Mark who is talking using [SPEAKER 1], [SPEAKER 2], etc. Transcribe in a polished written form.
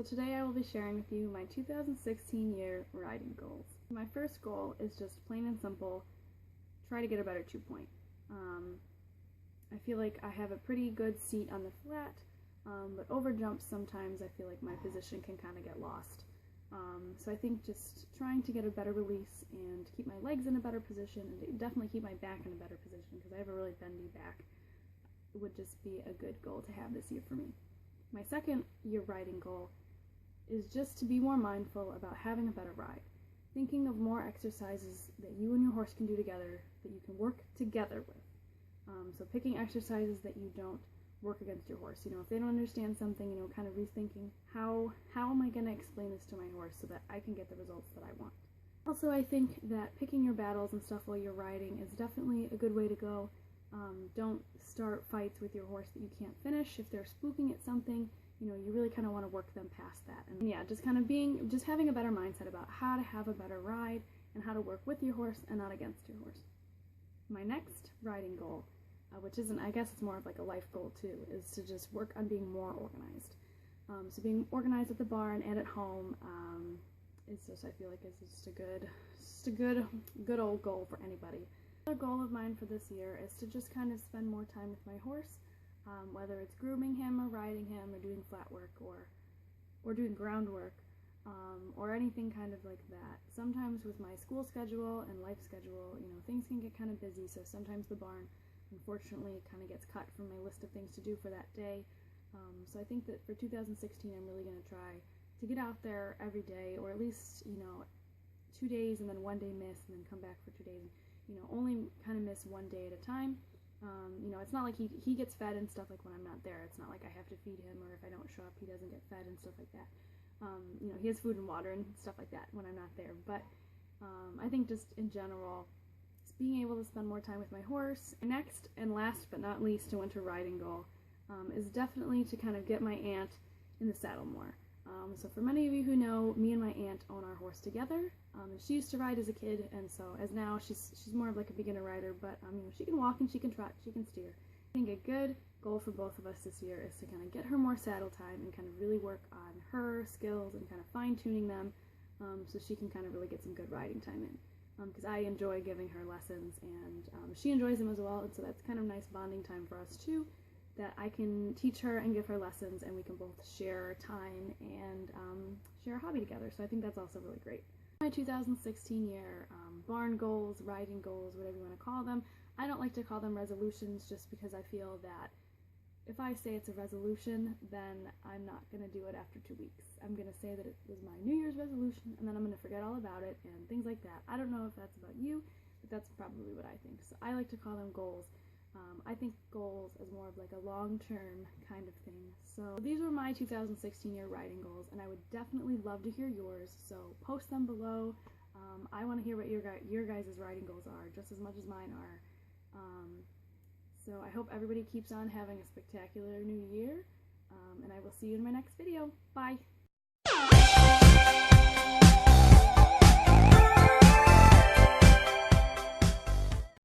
[SPEAKER 1] today I will be sharing with you my 2016 year riding goals. My first goal is just plain and simple, try to get a better 2-point. I feel like I have a pretty good seat on the flat, but over jumps sometimes I feel like my position can kind of get lost. So I think just trying to get a better release and keep my legs in a better position and definitely keep my back in a better position because I have a really bendy back would just be a good goal to have this year for me. My second year riding goal is just to be more mindful about having a better ride. Thinking of more exercises that you and your horse can do together, that you can work together with. So picking exercises that you don't work against your horse. If they don't understand something, kind of rethinking how am I going to explain this to my horse so that I can get the results that I want. Also, I think that picking your battles and stuff while you're riding is definitely a good way to go. Don't start fights with your horse that you can't finish. If they're spooking at something, you really kind of want to work them past that. And yeah, just having a better mindset about how to have a better ride and how to work with your horse and not against your horse. My next riding goal, which isn't, I guess it's more of like a life goal too, is to just work on being more organized. So being organized at the barn and at home is just, I feel like it's just a good old goal for anybody. Another goal of mine for this year is to just kind of spend more time with my horse, whether it's grooming him or riding him or doing flat work or doing groundwork or anything kind of like that. Sometimes with my school schedule and life schedule, things can get kind of busy, so sometimes the barn unfortunately kind of gets cut from my list of things to do for that day. So I think that for 2016 I'm really going to try to get out there every day, or at least 2 days and then 1 day miss and then come back for 2 days. Only kind of miss 1 day at a time. It's not like he gets fed and stuff like when I'm not there. It's not like I have to feed him, or if I don't show up he doesn't get fed and stuff like that. He has food and water and stuff like that when I'm not there. But I think just in general, just being able to spend more time with my horse. Next and last but not least, a winter riding goal is definitely to kind of get my aunt in the saddle more. So for many of you who know, me and my aunt own our horse together. She used to ride as a kid, and so as now she's more of like a beginner rider, but she can walk and she can trot, she can steer. I think a good goal for both of us this year is to kind of get her more saddle time and kind of really work on her skills and kind of fine-tuning them so she can kind of really get some good riding time in. Because I enjoy giving her lessons, and she enjoys them as well, and so that's kind of nice bonding time for us too, that I can teach her and give her lessons, and we can both share time and share a hobby together. So I think that's also really great. My 2016 year barn goals, riding goals, whatever you want to call them. I don't like to call them resolutions just because I feel that if I say it's a resolution, then I'm not going to do it after 2 weeks. I'm going to say that it was my New Year's resolution, and then I'm going to forget all about it and things like that. I don't know if that's about you, but that's probably what I think. So I like to call them goals. I think goals is more of like a long-term kind of thing. So these were my 2016 year riding goals, and I would definitely love to hear yours, so post them below. I want to hear what your guys' riding goals are, just as much as mine are. So I hope everybody keeps on having a spectacular new year, and I will see you in my next video. Bye!